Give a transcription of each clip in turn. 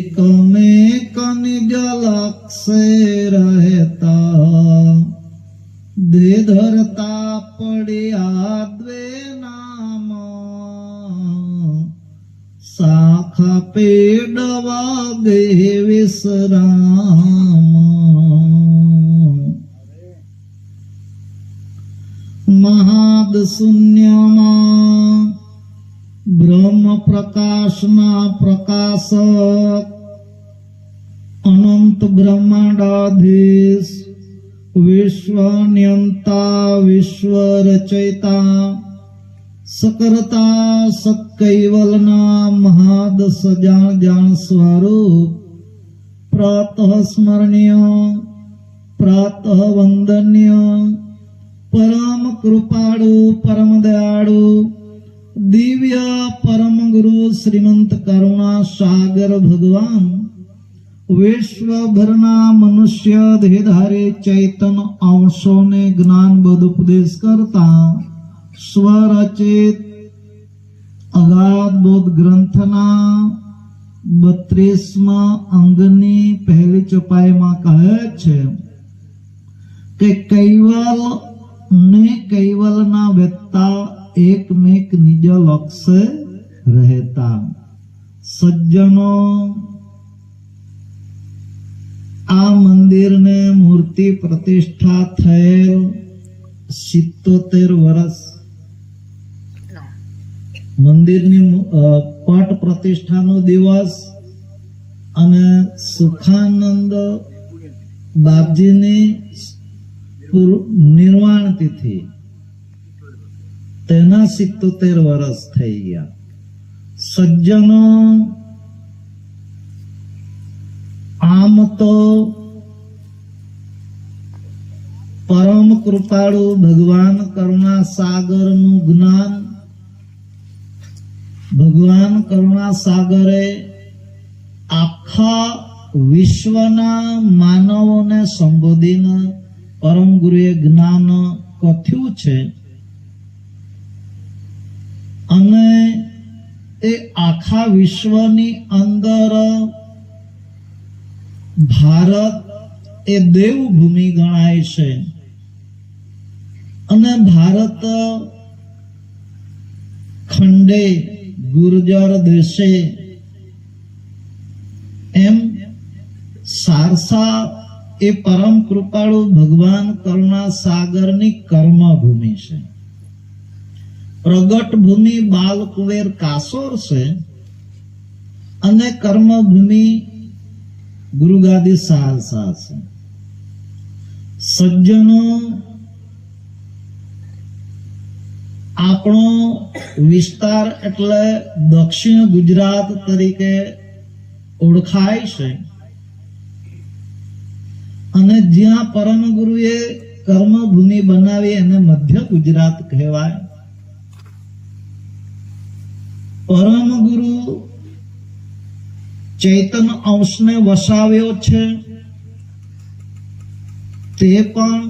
एकमेक निज लक्ष्य रहता दे धरता पड़िया द्वे नाम शाखा पेड़ वागे विश्राम महाद शून्यમાં બ્રહ્મ પ્રકાશના પ્રકાશક અનંત બ્રહ્માંડાધીશ વિશ્વનિયંતા વિશ્વ રચયિતા સકર્તા સત્કૈવલના મહાદ સજાણ જાણ સ્વરૂપ પ્રાતઃ સ્મરણીય પ્રાતઃ વંદન્ય પરમ કૃપાળુ પરમ દયાળુ દિવ્ય પરમ ગુરુ શ્રીમંત કરુણા સાગર ભગવાન વિશ્વભરના મનુષ્ય દેહધારી ચૈતન અંશોને જ્ઞાન બોધ ઉપદેશ કરતા સ્વરચિત અગાધ બોધ ગ્રંથના 32મા અંગની પહેલી ચોપાઈમાં કહે છે કે કૈવલ ને કૈવલના વેત્તા એકમેક નિજ લક્ષ્ય રહેતા સજ્જનો આ મંદિરને મૂર્તિ પ્રતિષ્ઠા થયેલ 77 વર્ષ મંદિરની પટ પ્રતિષ્ઠાનો દિવસ અને સુખાનંદ બાપજીની નિર્વાણ તિથિ તેના 77 વર્ષ થઈ ગયા. સજ્જનો આમ તો પરમ કૃપાળુ ભગવાન કરુણા સાગરનું જ્ઞાન ભગવાન કરુણા સાગરે આખા વિશ્વના માનવોને સંબોધીને પરમ ગુરુએ જ્ઞાન કથ્યું છે અને એ આખા વિશ્વની અંદર ભારત એ દેવભૂમિ ગણાય છે અને ભારત ખંડે ગુર્જર દેશે એમ સારસા એ પરમ કૃપાળુ ભગવાન કરુણા સાગરની કર્મભૂમિ છે. પ્રગટ ભૂમિ બાલકુવેર કાસોર છે અને કર્મભૂમિ ગુરુગાદી સારસા છે. સજ્જનો આપણો વિસ્તાર એટલે દક્ષિણ ગુજરાત તરીકે ઓળખાય છે અને જ્યાં પરમ ગુરુએ કર્મભૂમિ બનાવી એને મધ્ય ગુજરાત કહેવાય. પરમ ગુરુ ચૈતન અંશને વસાવ્યો છે તે પણ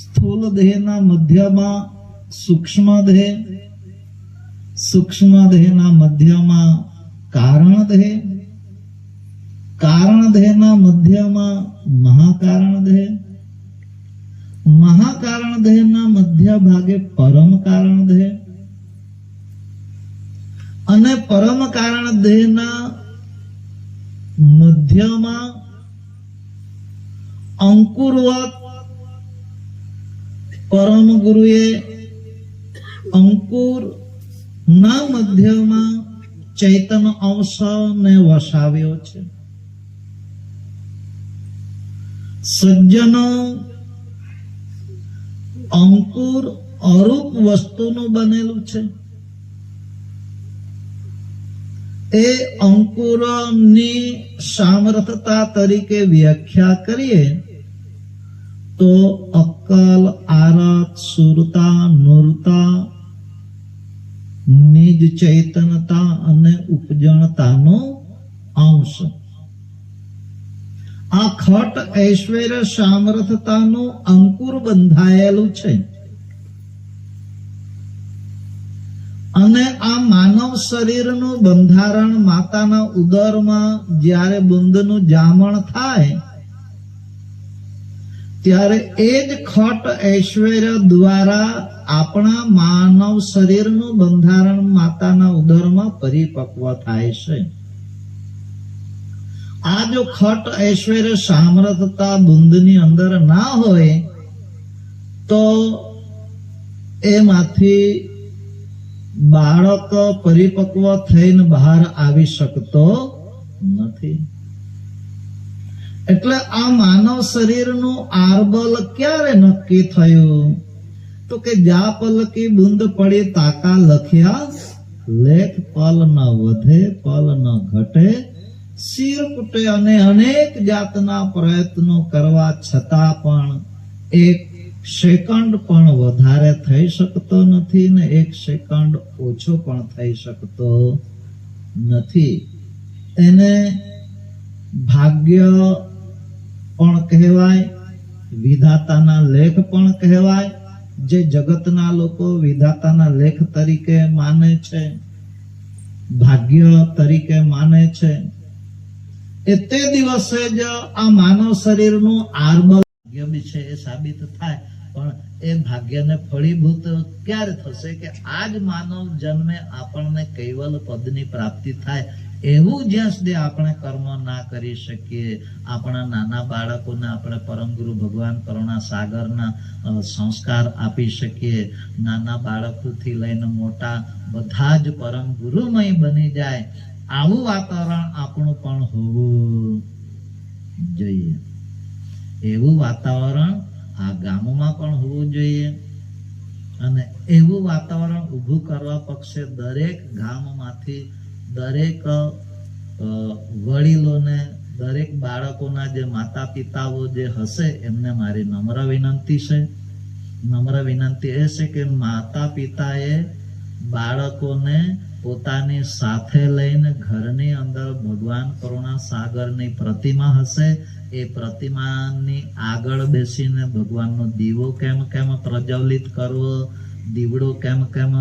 સ્થૂલ દેહના મધ્યમાં સૂક્ષ્મ દેહ, સૂક્ષ્મ દેહના મધ્યમાં કારણ દેહ, કારણ દેહના મધ્યમાં મહાકારણ દેહ, મહાકારણ દેહના મધ્ય ભાગે પરમ કારણ દેહ અને પરમ કારણ દેહના મધ્યમાં અંકુરવત પરમ ગુરુએ અંકુર ના મધ્યમાં ચૈતન અંશને વસાવ્યો છે. સજ્જનો અંકુર અરૂપ વસ્તુનું બનેલું છે. એ અંકુરની સામર્થતા તરીકે વ્યાખ્યા કરીએ તો અક્કલ, આરત, સુરતા, નૂરતા, નિજ ચૈતનતા અને ઉપજણતાનો અંશ. આ ખટ ઐશ્વર્ય સામર્થતાનું અંકુર બંધાયેલું છે અને આ માનવ શરીરનું બંધારણ માતાના ઉદરમાં જ્યારે બુંદનું જામણ થાય ત્યારે એ જ ખટ ઐશ્વર્ય દ્વારા આપણા માનવ શરીરનું બંધારણ માતાના ઉદરમાં પરિપક્વ થાય છે. આ જો ખટ ઐશ્વર્ય સામર્થતા બુંદની અંદર ના હોય તો એમાંથી બાળક પરિપક્વ થઈને બહાર આવી શકતો નથી. એટલે આ માનવ શરીરનું આરબલ ક્યારે નક્કી થયું? તો કે જા પલકી બુંદ પડી તાકા લખ્યા લેખ, પલ ન વધે પલ ન ઘટે, શિર કુટે અને અનેક જાતના પ્રયત્નો કરવા છતાં પણ એક સેકન્ડ પણ વધારે થઈ શકતો નથી ને એક સેકન્ડ ઓછો પણ થઈ શકતો નથી. એને ભાગ્ય પણ કહેવાય, વિધાતાના લેખ પણ કહેવાય. જે જગતના લોકો વિધાતાના લેખ તરીકે માને છે, ભાગ્ય તરીકે માને છે, એ તે દિવસે જ આ માનવ શરીરનું આરબલ ભાગ્ય બી છે એ સાબિત થાય. પણ એ ભાગ્યને ફળીભૂત ક્યારે થશે? કે આજ માનવ જન્મે આપણને કૈવલ પદની પ્રાપ્તિ થાય. એવું જ્યાં સુધી આપણે કર્મ ના કરી શકીએ, આપણા નાના બાળકોને આપણે પરમ ગુરુ ભગવાન કરુણા સાગરના સંસ્કાર આપી શકીએ, નાના બાળકોથી લઈને મોટા બધા જ પરમ ગુરુમય બની જાય, આવું વાતાવરણ આપણું પણ હોવું જોઈએ. એવું વાતાવરણ આ ગામોમાં પણ હોવું જોઈએ. અને એવું વાતાવરણ ઊભું કરવા પક્ષે દરેક ગામમાંથી દરેક વડીલોને, દરેક બાળકોના જે માતા પિતાઓ જે હશે એમને મારી નમ્ર વિનંતી છે. નમ્ર વિનંતી એ છે કે માતા પિતાએ બાળકોને પોતાની સાથે લઈને ઘરની અંદર ભગવાન કરુણા સાગરની પ્રતિમા હશે, એ પ્રતિમાની આગળ બેસીને ભગવાનનો દીવો કેમ કેમ પ્રજ્વલિત કરવો, દીવડો કેમ કેમ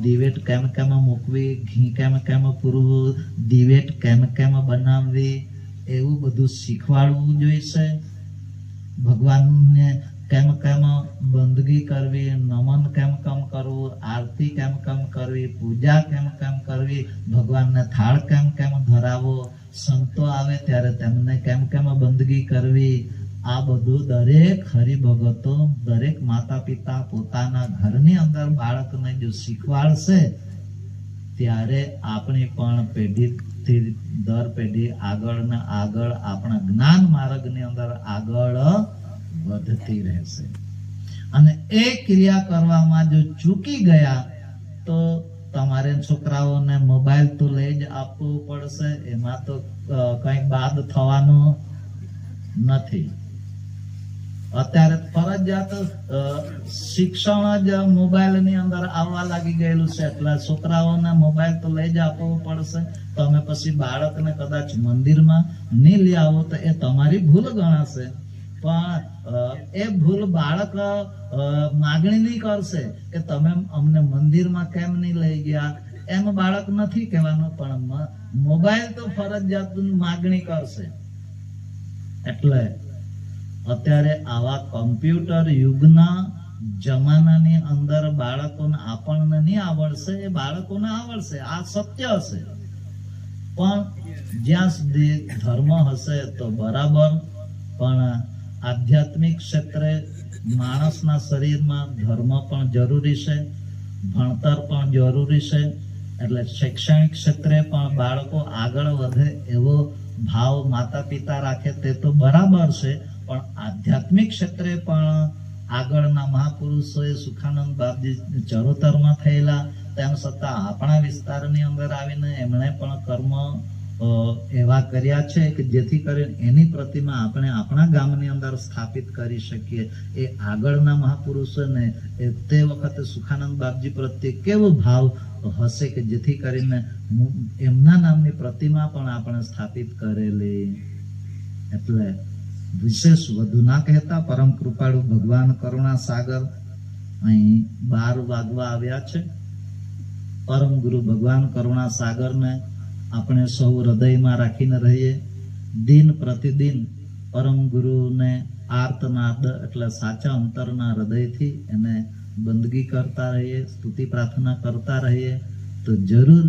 દિવેટ કેમ કેમ મૂકવી, ઘી કેમ કેમ પૂરવું, દિવેટ કેમ કેમ બનાવવી, એવું બધું શીખવાડવું જોઈશે. ભગવાનને કેમ કેમ બંદગી કરવી, નમન કેમ કેમ કરવું, આરતી કેમ કેમ કરવી, પૂજા કેમ કેમ કરવી, ભગવાનને થાળ કેમ કેમ ધરાવો, સંતો આવે ત્યારે તેમને કેમ કેમ બંદગી કરવી, આ બધું દરેક હરિભગતો, દરેક માતા પિતા પોતાના ઘરની અંદર બાળકને જો શીખવાડશે ત્યારે આપણી પણ પેઢીથી દર પેઢી આગળ ને આગળ આપણા જ્ઞાન માર્ગની અંદર આગળ વધતી રહેશે. અને એ ક્રિયા કરવામાં જો ચૂકી ગયા તો તમારે છોકરાઓને મોબાઈલ તો લઈ જ આપવું પડશે, એમાં તો કઈ બાદ થવાનું નથી. અત્યારે ફરજિયાત શિક્ષણ જ મોબાઈલ ની અંદર આવવા લાગી ગયેલું છે, એટલે છોકરાઓને મોબાઈલ તો લઈ જ આપવો પડશે. તમે પછી બાળકને કદાચ મંદિરમાં નહીં લઈ આવો તો એ તમારી ભૂલ ગણાશે. પણ એ ભૂલ બાળક માગણી નહીં કરશે કે તમે અમને મંદિરમાં કેમ નહીં લઈ ગયા, એમ બાળક નથી કહેવાનું, પણ મોબાઈલ તો ફરજિયાત માગણી કરશે. એટલે અત્યારે આવા કમ્પ્યુટર યુગના જમાનાની અંદર બાળકોને આપણને નહીં આવડશે, એ બાળકોને આવડશે, આ સત્ય હશે. પણ જ્યાં સુધી ધર્મ હશે તો બરાબર, પણ આધ્યાત્મિક ક્ષેત્રે માણસના શરીરમાં ધર્મ પણ જરૂરી છે, ભણતર પણ જરૂરી છે. એટલે શૈક્ષણિક ક્ષેત્રે પણ બાળકો આગળ વધે એવો ભાવ માતા પિતા રાખે તે તો બરાબર છે, પણ આધ્યાત્મિક ક્ષેત્રે પણ આગળના મહાપુરુષોએ સુખાનંદ બાપજી ચરોતરમાં થયેલા, તેમ છતાં આપણા વિસ્તારની અંદર આવીને એમણે પણ કર્મ એવા કર્યા છે કે જેથી કરીને એની પ્રતિમા આપણે આપણા ગામની અંદર સ્થાપિત કરી શકીએ. એ આગળના મહાપુરુષોને તે વખતે સુખાનંદ બાપજી પ્રત્યે કેવો ભાવ હશે કે જેથી કરીને એમના નામની પ્રતિમા પણ આપણે સ્થાપિત કરેલી. એટલે વિશેષ વધુ ના કહેતા, પરમ કૃપાળુ ભગવાન કરુણા સાગર અહીં 12 વાગવા આવ્યા છે. પરમ ગુરુ ભગવાન કરુણા સાગરને આપણે સૌ હૃદયમાં રાખીને રહીએ. દિન પ્રતિદિન પરમ ગુરુને આર્તનાદ એટલે સાચા અંતરના હૃદયથી એને બંદગી કરતા રહીએ, સ્તુતિ પ્રાર્થના કરતા રહીએ, તો જરૂર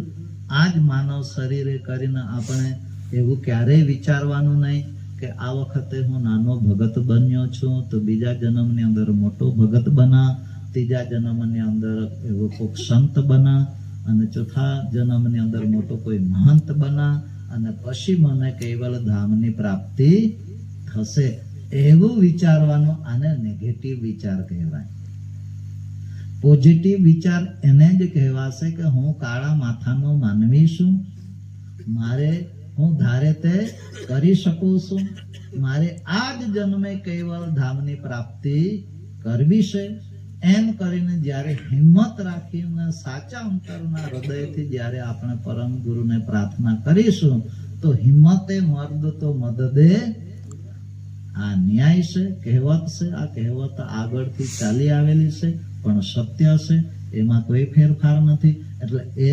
આ જ માનવ શરીરે કરીને આપણે એવું ક્યારેય વિચારવાનું નહીં કે આ વખતે હું નાનો ભગત બન્યો છું તો બીજા જન્મની અંદર મોટો ભગત બના, ત્રીજા જન્મની અંદર એવો કોઈક સંત બના, અને ચોથા જન્મની અંદર મોટો કોઈ મહંત બના, અને પછી મને કેવલ ધામની પ્રાપ્તિ થશે, એવું વિચારવાનું આને નેગેટિવ વિચાર કહેવાય. પોઝિટિવ વિચાર એને જ કહેવાશે કે હું કાળા માથાનો માનવી છું, મારે હું ધારે તે કરી શકું છું, મારે આ જ જન્મે કેવલ ધામની પ્રાપ્તિ કરવી છે, એમ કરીને જ્યારે હિંમત રાખીને સાચા અંતરના હૃદયથી જ્યારે આપણે પરમ ગુરુને પ્રાર્થના કરીશું તો હિંમતે મર્દ તો મદદે. આ ન્યાય છે, કહેવત છે. આ કહેવત આગળથી ચાલી આવેલી છે પણ સત્ય છે, એમાં કોઈ ફેરફાર નથી. એટલે એ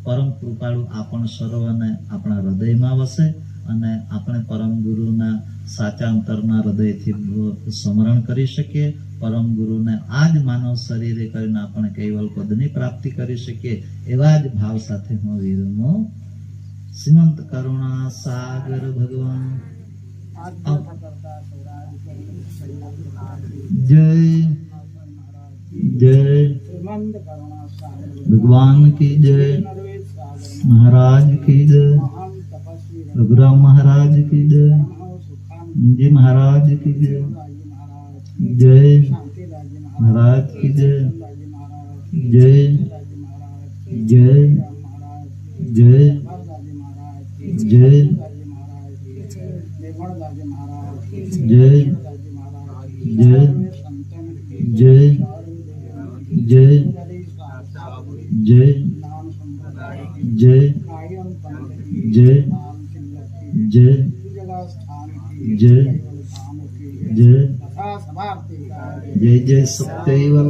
પરમ કૃપાળુ આપણ સર્વને આપણા હૃદયમાં વસે અને આપણે પરમ ગુરુના સાચા અંતરના હૃદયથી સ્મરણ કરી શકીએ. પરમ ગુરુને આ જ માનવ શરીરે કરીને આપણે કૈવલ પદની પ્રાપ્તિ કરી શકીએ. એવા જ ભાવ સાથે હું વિરમું. શ્રીમંત કરુણા સાગર ભગવાન જય જય भगवान की जय, महाराज की जय, रघुराम महाराज की जय, जी महाराज की जय, जय महाराज की जय, जय जय जय जय जय जय जय जय जय जय जय जय जय जय जय जय सत्यवल